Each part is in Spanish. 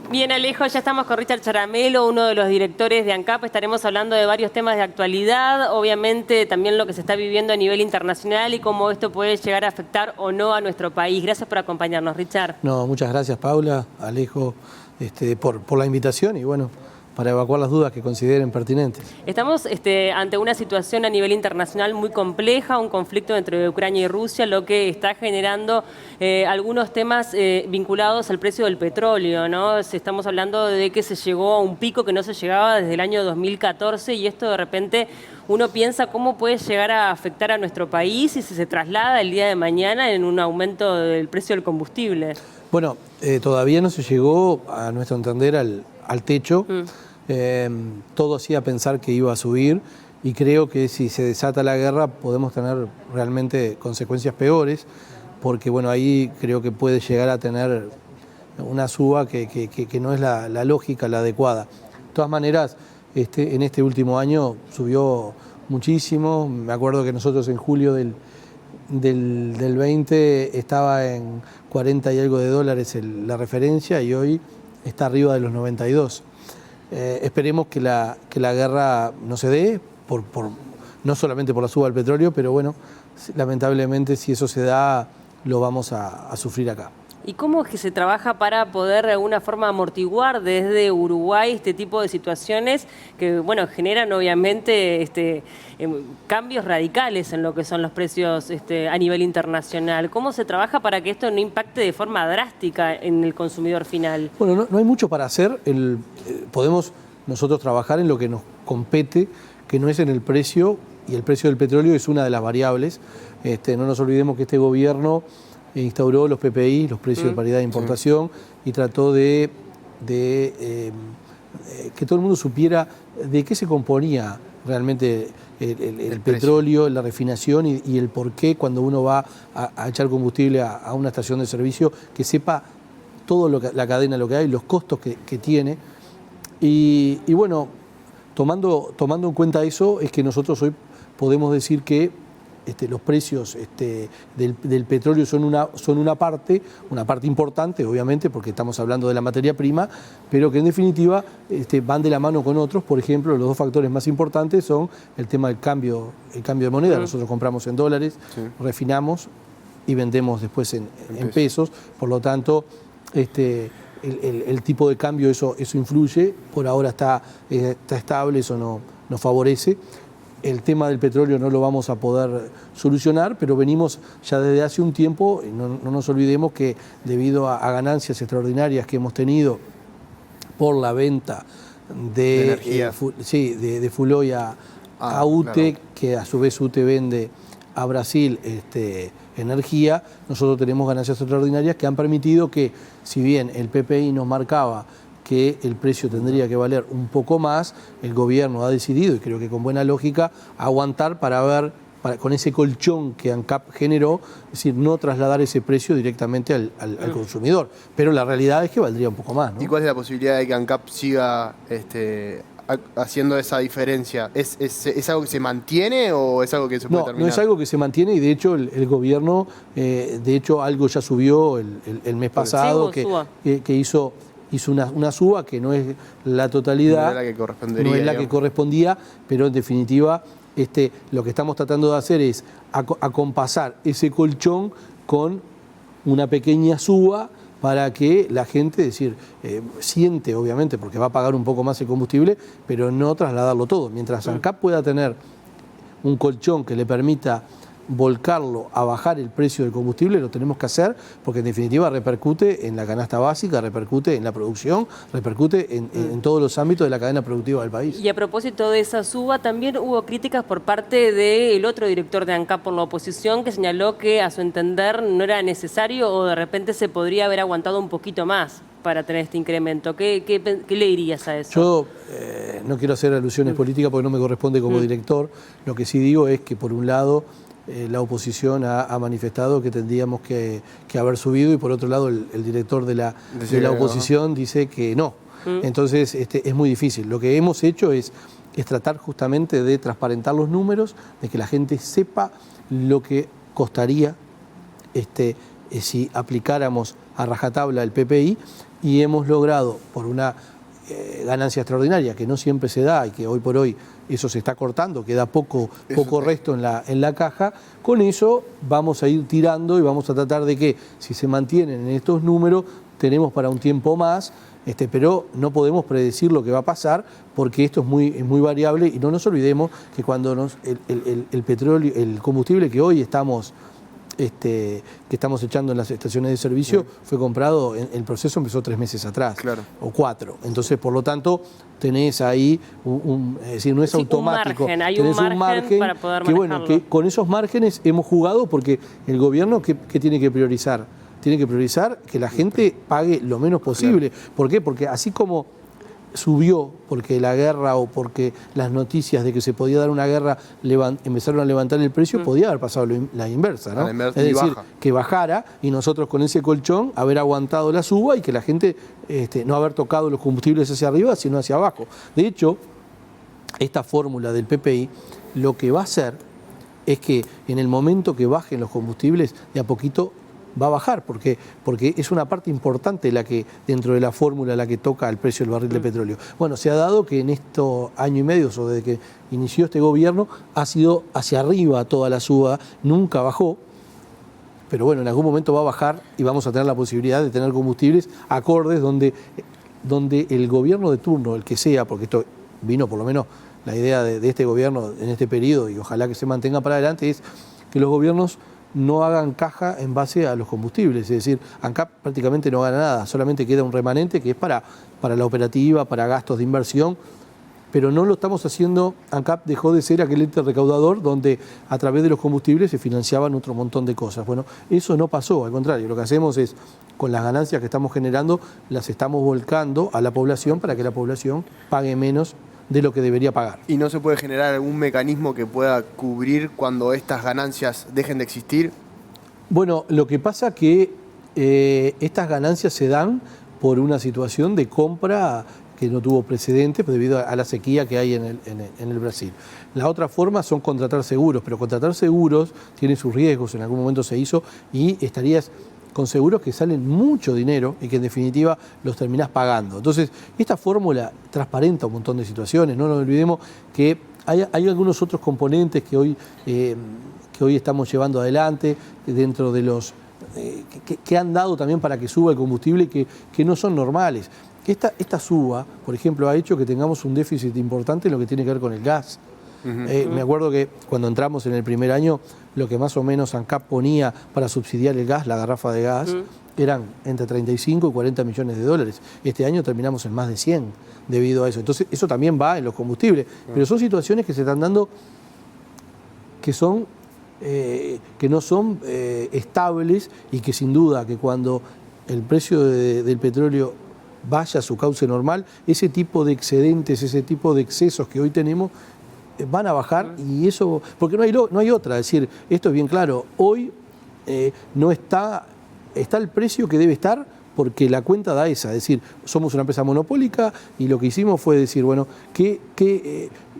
Bien, Alejo, ya estamos con Richard Charamelo, uno de los directores de ANCAP. Estaremos hablando de varios temas de actualidad, obviamente también lo que se está viviendo a nivel internacional y cómo esto puede llegar a afectar o no a nuestro país. Gracias por acompañarnos, Richard. No, muchas gracias, Paula, Alejo, por la invitación y bueno, para evacuar las dudas que consideren pertinentes. Estamos ante una situación a nivel internacional muy compleja, un conflicto entre Ucrania y Rusia, lo que está generando algunos temas vinculados al precio del petróleo, ¿no? Estamos hablando de que se llegó a un pico que no se llegaba desde el año 2014 y esto de repente uno piensa cómo puede llegar a afectar a nuestro país y si se traslada el día de mañana en un aumento del precio del combustible. Bueno, todavía no se llegó, a nuestro entender, al techo. Todo hacía pensar que iba a subir y creo que si se desata la guerra podemos tener realmente consecuencias peores, porque bueno, ahí creo que puede llegar a tener una suba que no es la lógica, la adecuada. De todas maneras, en este último año subió muchísimo. Me acuerdo que nosotros en julio del 20 estaba en 40 y algo de dólares la referencia y hoy está arriba de los 92. Esperemos que la guerra no se dé, no solamente por la suba del petróleo, pero bueno, lamentablemente si eso se da, lo vamos a sufrir acá. ¿Y cómo es que se trabaja para poder de alguna forma amortiguar desde Uruguay este tipo de situaciones que, bueno, generan obviamente cambios radicales en lo que son los precios a nivel internacional? ¿Cómo se trabaja para que esto no impacte de forma drástica en el consumidor final? Bueno, no hay mucho para hacer. Podemos nosotros trabajar en lo que nos compete, que no es en el precio, y el precio del petróleo es una de las variables. No nos olvidemos que este gobierno instauró los PPI, los precios de paridad de importación, y trató de que todo el mundo supiera de qué se componía realmente el petróleo, la refinación y el por qué cuando uno va a echar combustible a una estación de servicio, que sepa todo la cadena, lo que hay, los costos que tiene. Y bueno, tomando en cuenta eso, es que nosotros hoy podemos decir que los precios del petróleo son una parte importante, obviamente, porque estamos hablando de la materia prima, pero que en definitiva van de la mano con otros. Por ejemplo, los dos factores más importantes son el tema del cambio de moneda. Nosotros compramos en dólares, refinamos y vendemos después en pesos. Por lo tanto, el tipo de cambio, eso influye. Por ahora está estable, eso nos favorece. El tema del petróleo no lo vamos a poder solucionar, pero venimos ya desde hace un tiempo, y no nos olvidemos que debido a ganancias extraordinarias que hemos tenido por la venta de energía, de Fuloy a UTE, claro, que a su vez UTE vende a Brasil energía, nosotros tenemos ganancias extraordinarias que han permitido que, si bien el PPI nos marcaba que el precio tendría que valer un poco más, el gobierno ha decidido, y creo que con buena lógica, aguantar para ver, con ese colchón que ANCAP generó, es decir, no trasladar ese precio directamente al consumidor. Pero la realidad es que valdría un poco más, ¿no? ¿Y cuál es la posibilidad de que ANCAP siga haciendo esa diferencia? ¿Es algo que se mantiene o es algo que se puede terminar? No es algo que se mantiene, y de hecho el gobierno, algo ya subió el mes pasado, que hizo una suba que no es la totalidad, no es la que correspondía, pero en definitiva lo que estamos tratando de hacer es acompasar ese colchón con una pequeña suba para que la gente, siente, obviamente, porque va a pagar un poco más el combustible, pero no trasladarlo todo. Mientras ANCAP pueda tener un colchón que le permita volcarlo a bajar el precio del combustible, lo tenemos que hacer, porque en definitiva repercute en la canasta básica, repercute en la producción, repercute en todos los ámbitos de la cadena productiva del país. Y a propósito de esa suba, también hubo críticas por parte del otro director de ANCAP por la oposición, que señaló que a su entender no era necesario o de repente se podría haber aguantado un poquito más para tener este incremento. ¿Qué le dirías a eso? Yo no quiero hacer alusiones políticas porque no me corresponde como director. Lo que sí digo es que, por un lado, la oposición ha manifestado que tendríamos que haber subido, y por otro lado el director de la oposición dice que no. Entonces es muy difícil. Lo que hemos hecho es tratar justamente de transparentar los números, de que la gente sepa lo que costaría si aplicáramos a rajatabla el PPI, y hemos logrado, por una ganancia extraordinaria que no siempre se da y que hoy por hoy eso se está cortando, queda poco resto en la caja, con eso vamos a ir tirando y vamos a tratar de que, si se mantienen en estos números, tenemos para un tiempo más, pero no podemos predecir lo que va a pasar porque esto es muy variable, y no nos olvidemos que cuando el petróleo, el combustible que hoy estamos echando en las estaciones de servicio, fue comprado, el proceso empezó 3 meses atrás, claro, o 4. Entonces, por lo tanto, tenés ahí, es decir, no es automático. Hay tenés un margen para poder manejarlo. Que con esos márgenes hemos jugado porque el gobierno, ¿qué tiene que priorizar? Tiene que priorizar que la gente pague lo menos posible. Claro. ¿Por qué? Porque así como subió porque la guerra o porque las noticias de que se podía dar una guerra empezaron a levantar el precio, podía haber pasado la inversa, ¿no? Es decir, que bajara y nosotros con ese colchón haber aguantado la suba y que la gente no haber tocado los combustibles hacia arriba, sino hacia abajo. De hecho, esta fórmula del PPI lo que va a hacer es que en el momento que bajen los combustibles, de a poquito va a bajar, porque es una parte importante la que, dentro de la fórmula, la que toca el precio del barril de petróleo. Bueno, se ha dado que en estos año y medio, o desde que inició este gobierno, ha sido hacia arriba toda la suba, nunca bajó, pero bueno, en algún momento va a bajar y vamos a tener la posibilidad de tener combustibles acordes donde el gobierno de turno, el que sea, porque esto vino por lo menos la idea de este gobierno en este periodo, y ojalá que se mantenga para adelante, es que los gobiernos no hagan caja en base a los combustibles. Es decir, ANCAP prácticamente no gana nada, solamente queda un remanente que es para la operativa, para gastos de inversión, pero no lo estamos haciendo. ANCAP dejó de ser aquel ente recaudador donde a través de los combustibles se financiaban otro montón de cosas. Bueno, eso no pasó, al contrario, lo que hacemos es, con las ganancias que estamos generando, las estamos volcando a la población para que la población pague menos de lo que debería pagar. ¿Y no se puede generar algún mecanismo que pueda cubrir cuando estas ganancias dejen de existir? Bueno, lo que pasa que estas ganancias se dan por una situación de compra que no tuvo precedentes debido a la sequía que hay en el Brasil. La otra forma son contratar seguros, pero contratar seguros tiene sus riesgos, en algún momento se hizo, y estarías con seguros que salen mucho dinero y que en definitiva los terminás pagando. Entonces, esta fórmula transparenta un montón de situaciones. No nos olvidemos que hay algunos otros componentes que hoy estamos llevando adelante dentro de los que han dado también para que suba el combustible y que no son normales. Esta suba, por ejemplo, ha hecho que tengamos un déficit importante en lo que tiene que ver con el gas. Me acuerdo que cuando entramos en el primer año, lo que más o menos ANCAP ponía para subsidiar el gas, la garrafa de gas, eran entre 35 y 40 millones de dólares. Este año terminamos en más de 100 debido a eso. Entonces, eso también va en los combustibles. Pero son situaciones que se están dando que no son estables, y que sin duda que cuando el precio del petróleo vaya a su cauce normal, ese tipo de excedentes, ese tipo de excesos que hoy tenemos van a bajar, y eso, porque no hay otra. Es decir, esto es bien claro, hoy no está el precio que debe estar porque la cuenta da esa. Es decir, somos una empresa monopólica y lo que hicimos fue decir, bueno,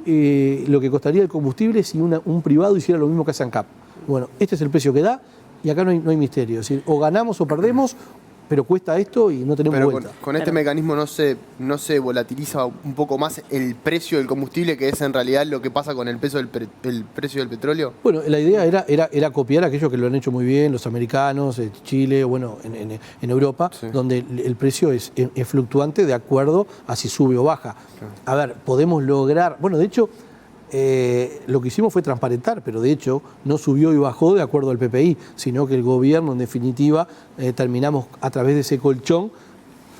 lo que costaría el combustible si un privado hiciera lo mismo que hace ANCAP. Bueno, este es el precio que da y acá no hay misterio. Es decir, o ganamos o perdemos, pero cuesta esto y no tenemos vuelta. Con este mecanismo no se volatiliza un poco más el precio del combustible, que es en realidad lo que pasa con el precio del petróleo. Bueno, la idea era copiar aquello que lo han hecho muy bien los americanos, Chile, bueno, en Europa, sí, donde el precio es fluctuante de acuerdo a si sube o baja. Claro. A ver, podemos lograr, bueno, de hecho, lo que hicimos fue transparentar, pero de hecho no subió y bajó de acuerdo al PPI, sino que el gobierno, en definitiva, terminamos a través de ese colchón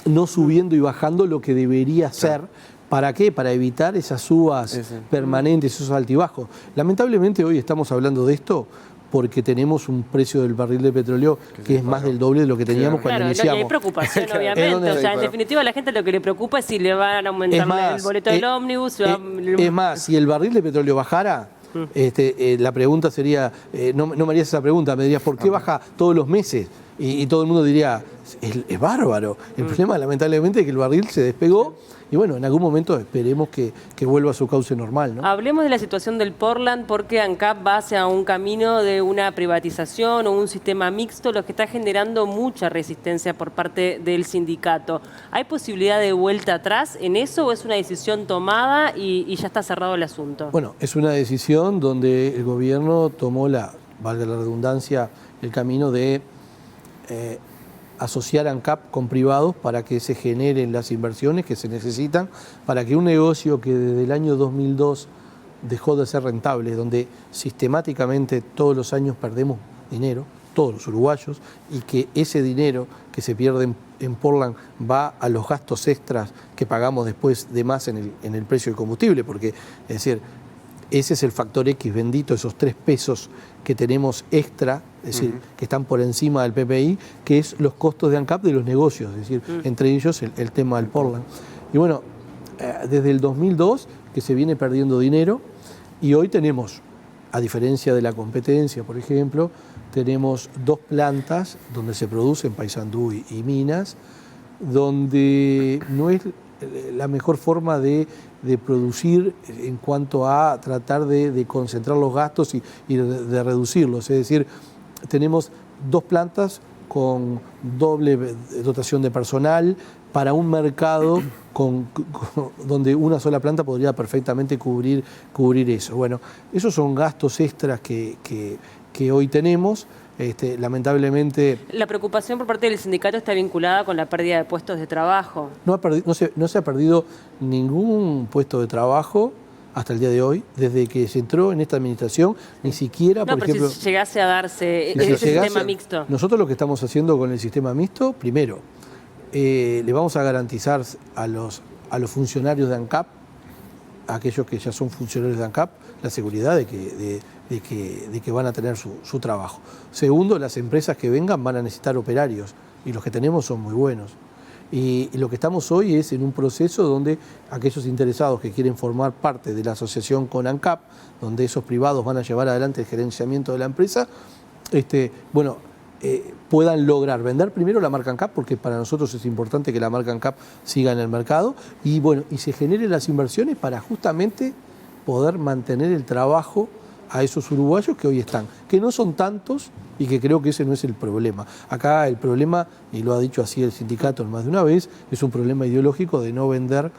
no subiendo y bajando lo que debería ser. ¿Para qué? Para evitar esas subas permanentes, esos altibajos. Lamentablemente hoy estamos hablando de esto porque tenemos un precio del barril de petróleo que es más del doble de lo que teníamos cuando iniciamos. No, y hay preocupación, obviamente. O sea, en definitiva, a la gente lo que le preocupa es si le van a aumentar el boleto del ómnibus. Es más, si el barril de petróleo bajara, la pregunta sería, no me harías esa pregunta, me dirías, ¿por qué baja todos los meses? Y todo el mundo diría, es bárbaro. El problema, lamentablemente, es que el barril se despegó y bueno, en algún momento esperemos que vuelva a su cauce normal, ¿no? Hablemos de la situación del Portland, porque ANCAP va hacia un camino de una privatización o un sistema mixto, lo que está generando mucha resistencia por parte del sindicato. ¿Hay posibilidad de vuelta atrás en eso o es una decisión tomada y ya está cerrado el asunto? Bueno, es una decisión donde el gobierno tomó valga la redundancia, el camino de asociar ANCAP con privados para que se generen las inversiones que se necesitan para que un negocio que desde el año 2002 dejó de ser rentable, donde sistemáticamente todos los años perdemos dinero, todos los uruguayos, y que ese dinero que se pierde en Portland va a los gastos extras que pagamos después de más en el precio del combustible, porque es decir, ese es el factor X bendito, esos 3 pesos que tenemos extra, es decir, que están por encima del PPI, que es los costos de ANCAP de los negocios, es decir, entre ellos el tema del Portland. Y bueno, desde el 2002 que se viene perdiendo dinero y hoy tenemos, a diferencia de la competencia, por ejemplo, tenemos 2 plantas donde se producen Paysandú y Minas, donde no es la mejor forma de producir en cuanto a tratar de concentrar los gastos y de reducirlos. Es decir, tenemos 2 plantas con doble dotación de personal para un mercado donde una sola planta podría perfectamente cubrir eso. Bueno, esos son gastos extras que hoy tenemos. Lamentablemente... La preocupación por parte del sindicato está vinculada con la pérdida de puestos de trabajo. No se ha perdido ningún puesto de trabajo hasta el día de hoy, desde que se entró en esta administración, ni siquiera, por ejemplo... si llegase a darse ese sistema mixto. Nosotros lo que estamos haciendo con el sistema mixto, primero, le vamos a garantizar a los funcionarios de ANCAP, a aquellos que ya son funcionarios de ANCAP, la seguridad de que van a tener su trabajo. Segundo, las empresas que vengan van a necesitar operarios y los que tenemos son muy buenos. Y lo que estamos hoy es en un proceso donde aquellos interesados que quieren formar parte de la asociación con ANCAP, donde esos privados van a llevar adelante el gerenciamiento de la empresa, puedan lograr vender primero la marca ANCAP, porque para nosotros es importante que la marca ANCAP siga en el mercado, y se generen las inversiones para justamente poder mantener el trabajo a esos uruguayos que hoy están, que no son tantos y que creo que ese no es el problema. Acá el problema, y lo ha dicho así el sindicato más de una vez, es un problema ideológico de no vender...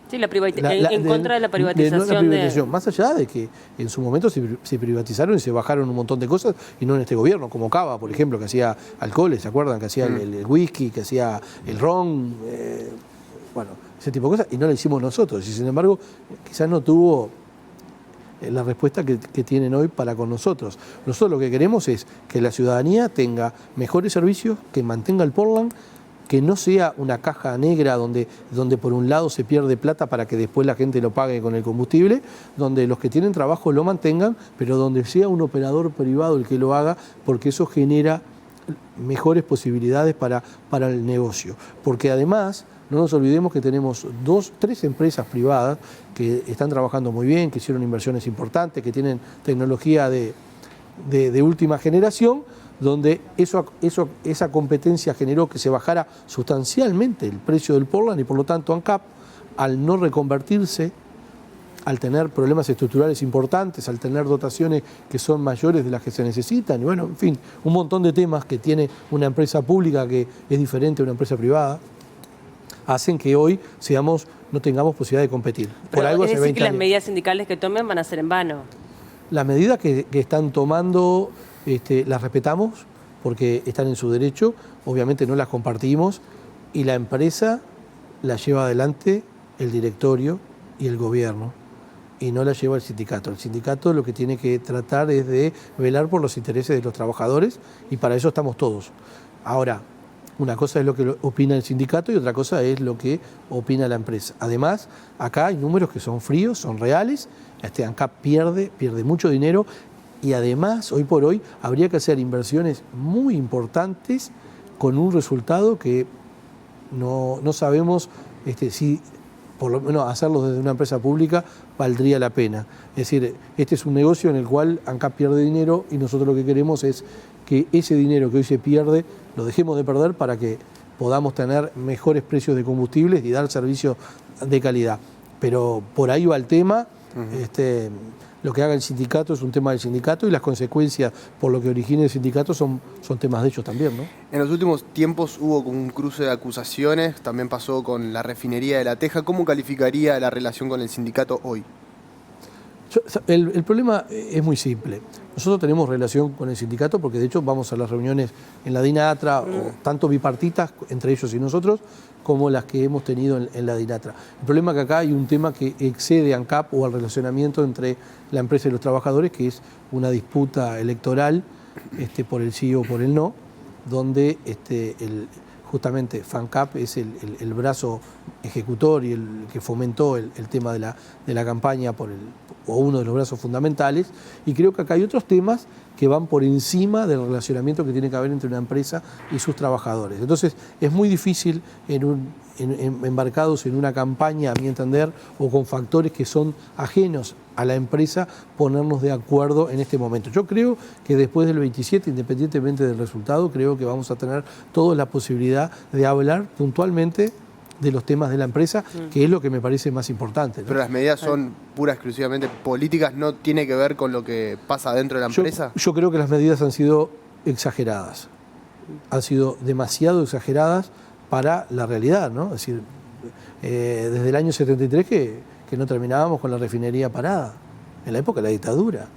Sí, en contra de la privatización. Más allá de que en su momento se privatizaron y se bajaron un montón de cosas, y no en este gobierno, como Cava, por ejemplo, que hacía alcoholes, ¿se acuerdan? Que hacía el whisky, que hacía el ron, ese tipo de cosas, y no lo hicimos nosotros. Y sin embargo, quizás no tuvo la respuesta que tienen hoy para con nosotros. Nosotros lo que queremos es que la ciudadanía tenga mejores servicios, que mantenga el Portland, que no sea una caja negra donde por un lado se pierde plata para que después la gente lo pague con el combustible, donde los que tienen trabajo lo mantengan, pero donde sea un operador privado el que lo haga, porque eso genera mejores posibilidades para el negocio. Porque además, no nos olvidemos que tenemos 3 empresas privadas que están trabajando muy bien, que hicieron inversiones importantes, que tienen tecnología de última generación, donde esa competencia generó que se bajara sustancialmente el precio del Portland y por lo tanto ANCAP, al no reconvertirse, al tener problemas estructurales importantes, al tener dotaciones que son mayores de las que se necesitan, y en fin, un montón de temas que tiene una empresa pública que es diferente a una empresa privada, hacen que hoy no tengamos posibilidad de competir. Por algo hace 20 años. Que las medidas sindicales que tomen van a ser en vano. Las medidas que están tomando las respetamos porque están en su derecho, obviamente no las compartimos, y la empresa la lleva adelante el directorio y el gobierno, y no la lleva el sindicato. El sindicato lo que tiene que tratar es de velar por los intereses de los trabajadores, y para eso estamos todos. Ahora, una cosa es lo que opina el sindicato y otra cosa es lo que opina la empresa. Además, acá hay números que son fríos, son reales. ANCAP pierde mucho dinero, y además, hoy por hoy, habría que hacer inversiones muy importantes con un resultado que no sabemos si, por lo menos, hacerlo desde una empresa pública valdría la pena. Es decir, este es un negocio en el cual ANCAP pierde dinero y nosotros lo que queremos es que ese dinero que hoy se pierde lo dejemos de perder para que podamos tener mejores precios de combustibles y dar servicios de calidad. Pero por ahí va el tema. Lo que haga el sindicato es un tema del sindicato y las consecuencias por lo que origine el sindicato son temas de ellos también, ¿no? En los últimos tiempos hubo un cruce de acusaciones, también pasó con la refinería de La Teja. ¿Cómo calificaría la relación con el sindicato hoy? El problema es muy simple. Nosotros tenemos relación con el sindicato porque de hecho vamos a las reuniones en la DINATRA, o tanto bipartitas entre ellos y nosotros, como las que hemos tenido en la DINATRA. El problema es que acá hay un tema que excede a ANCAP o al relacionamiento entre la empresa y los trabajadores, que es una disputa electoral por el sí o por el no, donde justamente FANCAP es el brazo ejecutor y el que fomentó el tema de la campaña o uno de los brazos fundamentales, y creo que acá hay otros temas que van por encima del relacionamiento que tiene que haber entre una empresa y sus trabajadores. Entonces es muy difícil embarcados en una campaña, a mi entender, o con factores que son ajenos a la empresa, ponernos de acuerdo en este momento. Yo creo que después del 27, independientemente del resultado, creo que vamos a tener toda la posibilidad de hablar puntualmente de los temas de la empresa, que es lo que me parece más importante, ¿no? Pero las medidas son exclusivamente políticas, ¿no tiene que ver con lo que pasa dentro de la empresa? Yo creo que las medidas han sido exageradas, han sido demasiado exageradas para la realidad, ¿no? Es decir, desde el año 73 que no terminábamos con la refinería parada, en la época de la dictadura.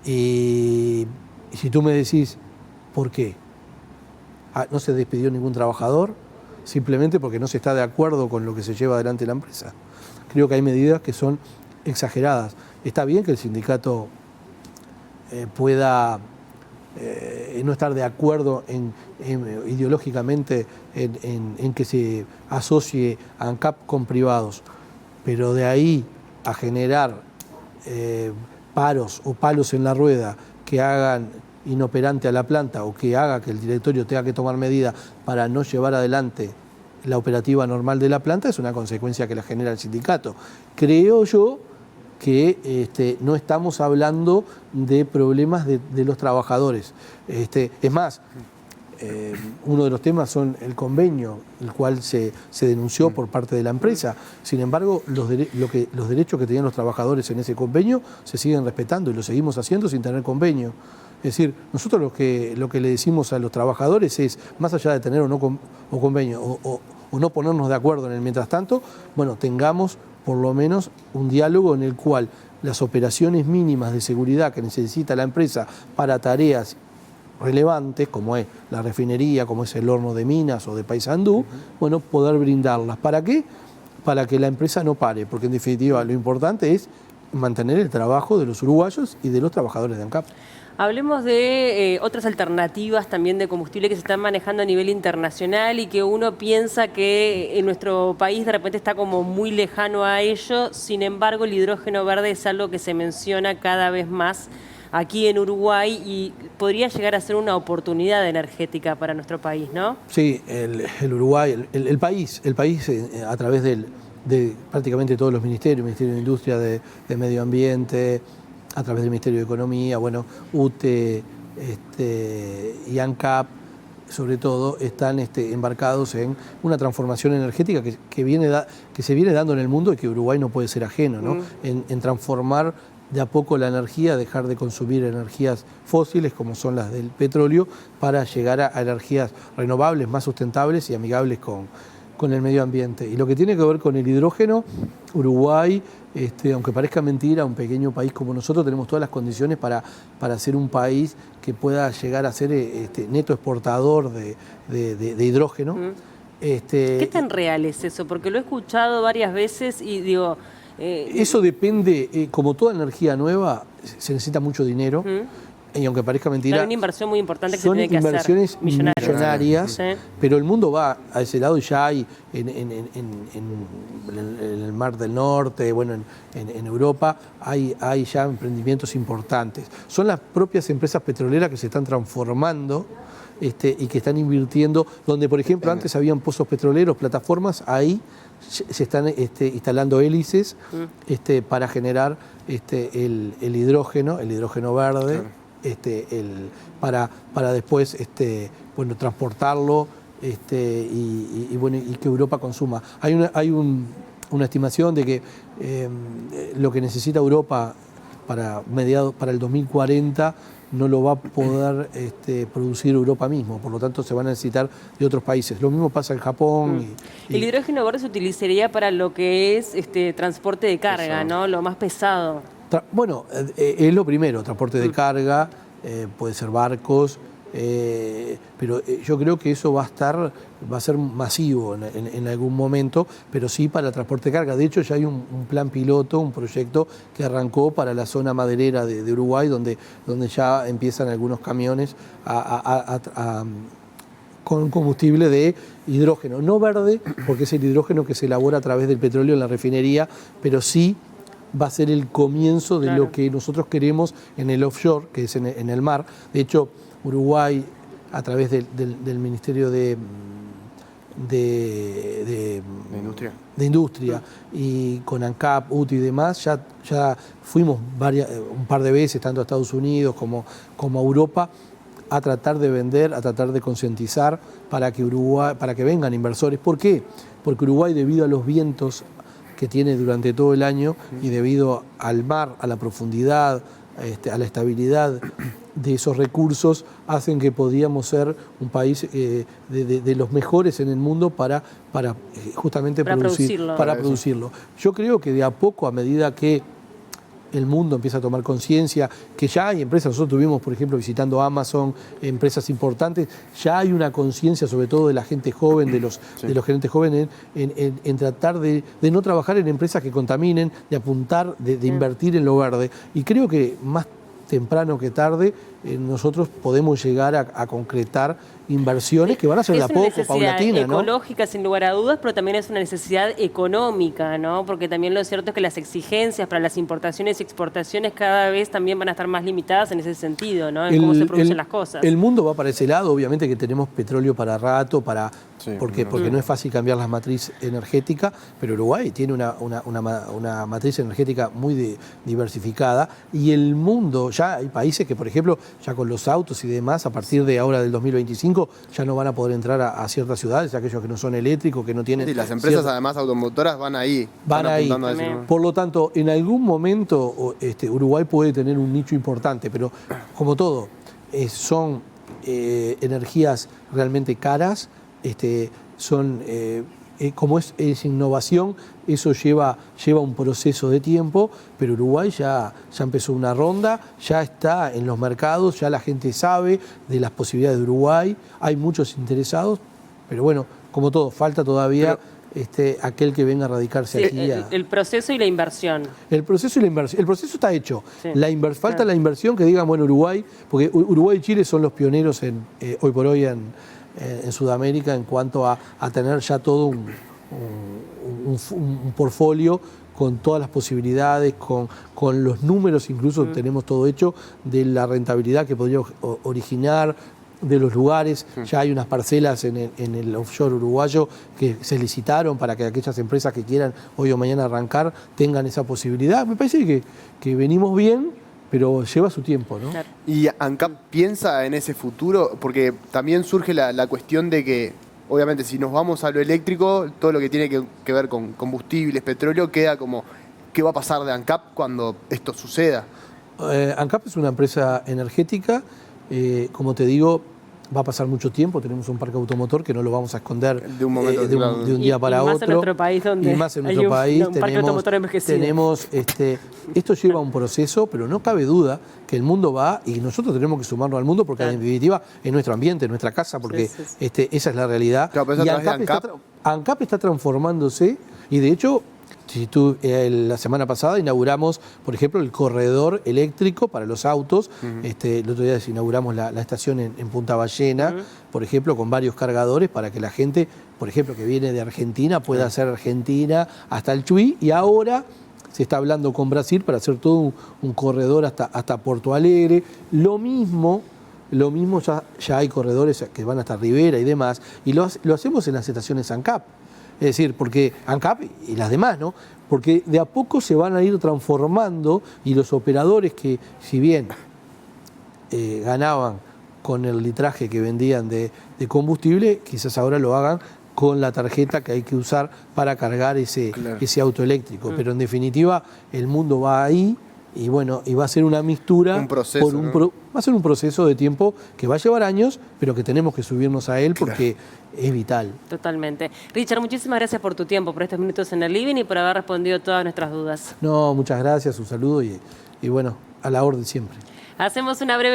Y si tú me decís, ¿por qué? No se despidió ningún trabajador, simplemente porque no se está de acuerdo con lo que se lleva adelante la empresa. Creo que hay medidas que son exageradas. Está bien que el sindicato pueda no estar de acuerdo ideológicamente en que se asocie a ANCAP con privados, pero de ahí a generar paros o palos en la rueda que hagan inoperante a la planta o que haga que el directorio tenga que tomar medidas para no llevar adelante la operativa normal de la planta, es una consecuencia que la genera el sindicato. Creo yo que no estamos hablando de problemas de los trabajadores. Es más, uno de los temas son el convenio, el cual se denunció por parte de la empresa. Sin embargo, los derechos que tenían los trabajadores en ese convenio se siguen respetando y lo seguimos haciendo sin tener convenio. Es decir, nosotros lo que le decimos a los trabajadores es, más allá de tener o no convenio o no ponernos de acuerdo en el mientras tanto, bueno, tengamos por lo menos un diálogo en el cual las operaciones mínimas de seguridad que necesita la empresa para tareas relevantes, como es la refinería, como es el horno de Minas o de Paysandú, bueno, poder brindarlas. ¿Para qué? Para que la empresa no pare, porque en definitiva lo importante es mantener el trabajo de los uruguayos y de los trabajadores de ANCAP. Hablemos de otras alternativas también de combustible que se están manejando a nivel internacional y que uno piensa que en nuestro país de repente está como muy lejano a ello. Sin embargo, el hidrógeno verde es algo que se menciona cada vez más aquí en Uruguay y podría llegar a ser una oportunidad energética para nuestro país, ¿no? Sí, el Uruguay, el país a través de prácticamente todos los ministerios, Ministerio de Industria, de Medio Ambiente, a través del Ministerio de Economía, bueno, UTE y ANCAP, sobre todo, están embarcados en una transformación energética que se viene dando en el mundo y que Uruguay no puede ser ajeno, ¿no? En transformar de a poco la energía, dejar de consumir energías fósiles como son las del petróleo para llegar a energías renovables, más sustentables y amigables con el medio ambiente. Y lo que tiene que ver con el hidrógeno, Uruguay, aunque parezca mentira, un pequeño país como nosotros, tenemos todas las condiciones para ser un país que pueda llegar a ser neto exportador de hidrógeno. ¿Qué tan real es eso? Porque lo he escuchado varias veces y digo... Eso depende, como toda energía nueva, se necesita mucho dinero. Y aunque parezca mentira, hay una inversión muy importante que se tiene que hacer. Son inversiones millonarias, sí. Pero el mundo va a ese lado y ya hay en el Mar del Norte, bueno, en Europa, hay ya emprendimientos importantes. Son las propias empresas petroleras que se están transformando y que están invirtiendo, donde por ejemplo antes habían pozos petroleros, plataformas, ahí se están instalando hélices para generar el hidrógeno verde. Claro. para después bueno, transportarlo y que Europa consuma. Hay una estimación de que lo que necesita Europa para el 2040 no lo va a poder producir Europa mismo, por lo tanto se van a necesitar de otros países. Lo mismo pasa en Japón. El hidrógeno verde se utilizaría para lo que es transporte de carga, ¿no? Lo más pesado. Bueno, es lo primero, transporte de carga, puede ser barcos, pero yo creo que eso va a ser masivo en algún momento, pero sí para el transporte de carga. De hecho, ya hay un plan piloto, un proyecto que arrancó para la zona maderera de Uruguay, donde ya empiezan algunos camiones con combustible de hidrógeno, no verde, porque es el hidrógeno que se elabora a través del petróleo en la refinería, pero sí va a ser el comienzo de lo que nosotros queremos en el offshore, que es en el mar. De hecho, Uruguay, a través del Ministerio de Industria y con ANCAP, UTI y demás, ya fuimos un par de veces, tanto a Estados Unidos como a Europa, a tratar de vender, a tratar de concientizar para que vengan inversores. ¿Por qué? Porque Uruguay, debido a los vientos que tiene durante todo el año y debido al mar, a la profundidad, a la estabilidad de esos recursos, hacen que podíamos ser un país de los mejores en el mundo para justamente producirlo. Yo creo que de a poco, a medida que el mundo empieza a tomar conciencia, que ya hay empresas, nosotros tuvimos, por ejemplo, visitando Amazon, empresas importantes, ya hay una conciencia, sobre todo de la gente joven, de los gerentes jóvenes, en tratar de no trabajar en empresas que contaminen, de apuntar, de invertir en lo verde. Y creo que más temprano que tarde nosotros podemos llegar a concretar inversiones que van a ser de a poco, paulatina, ¿no? Ecológica, sin lugar a dudas, pero también es una necesidad económica, ¿no? Porque también lo cierto es que las exigencias para las importaciones y exportaciones cada vez también van a estar más limitadas en ese sentido, ¿no? En cómo se producen las cosas. El mundo va para ese lado, obviamente que tenemos petróleo para rato, porque no es fácil cambiar la matriz energética, pero Uruguay tiene una matriz energética muy diversificada, y el mundo, ya hay países que, por ejemplo, ya con los autos y demás, a partir de ahora del 2025, ya no van a poder entrar a ciertas ciudades, aquellos que no son eléctricos, que no tienen... Sí, las empresas además automotoras van ahí. Van ahí. Por lo tanto, en algún momento Uruguay puede tener un nicho importante, pero como todo, son energías realmente caras, como es innovación, eso lleva un proceso de tiempo, pero Uruguay ya empezó una ronda, ya está en los mercados, ya la gente sabe de las posibilidades de Uruguay, hay muchos interesados, pero bueno, como todo, falta todavía aquel que venga a radicarse aquí. El proceso y la inversión. El proceso y la inversión. El proceso está hecho. Sí. Falta la inversión, que digan, bueno, Uruguay, porque Uruguay y Chile son los pioneros hoy por hoy en Sudamérica en cuanto a tener ya todo un portfolio con todas las posibilidades, con los números, incluso tenemos todo hecho de la rentabilidad que podría originar, de los lugares. Ya hay unas parcelas en el offshore uruguayo que se licitaron para que aquellas empresas que quieran hoy o mañana arrancar tengan esa posibilidad. Me parece que venimos bien, pero lleva su tiempo, ¿no? Claro. ¿Y ANCAP piensa en ese futuro? Porque también surge la cuestión de que, obviamente, si nos vamos a lo eléctrico, todo lo que tiene que ver con combustibles, petróleo, queda como, ¿qué va a pasar de ANCAP cuando esto suceda? ANCAP es una empresa energética, como te digo, va a pasar mucho tiempo, tenemos un parque automotor que no lo vamos a esconder de un día para otro. Más en nuestro país, donde y más en nuestro país un parque automotor envejecido. Esto lleva un proceso, pero no cabe duda que el mundo va, y nosotros tenemos que sumarnos al mundo, porque en definitiva es nuestro ambiente, es nuestra casa, porque esa es la realidad. Claro, pero y ANCAP está transformándose, y de hecho, la semana pasada inauguramos, por ejemplo, el corredor eléctrico para los autos. El otro día inauguramos la estación en Punta Ballena, por ejemplo, con varios cargadores para que la gente, por ejemplo, que viene de Argentina pueda hacer Argentina hasta el Chuy, y ahora se está hablando con Brasil para hacer todo un corredor hasta Porto Alegre. Lo mismo ya hay corredores que van hasta Rivera y demás, y lo hacemos en las estaciones ANCAP. Es decir, porque ANCAP y las demás, ¿no? Porque de a poco se van a ir transformando, y los operadores que, si bien ganaban con el litraje que vendían de combustible, quizás ahora lo hagan con la tarjeta que hay que usar para cargar ese auto eléctrico. Pero en definitiva el mundo va ahí y bueno, y va a ser una mistura, un proceso, va a ser un proceso de tiempo que va a llevar años, pero que tenemos que subirnos a él porque es vital. Totalmente. Richard, muchísimas gracias por tu tiempo, por estos minutos en el living y por haber respondido todas nuestras dudas. No, muchas gracias, un saludo y bueno, a la orden siempre. Hacemos una breve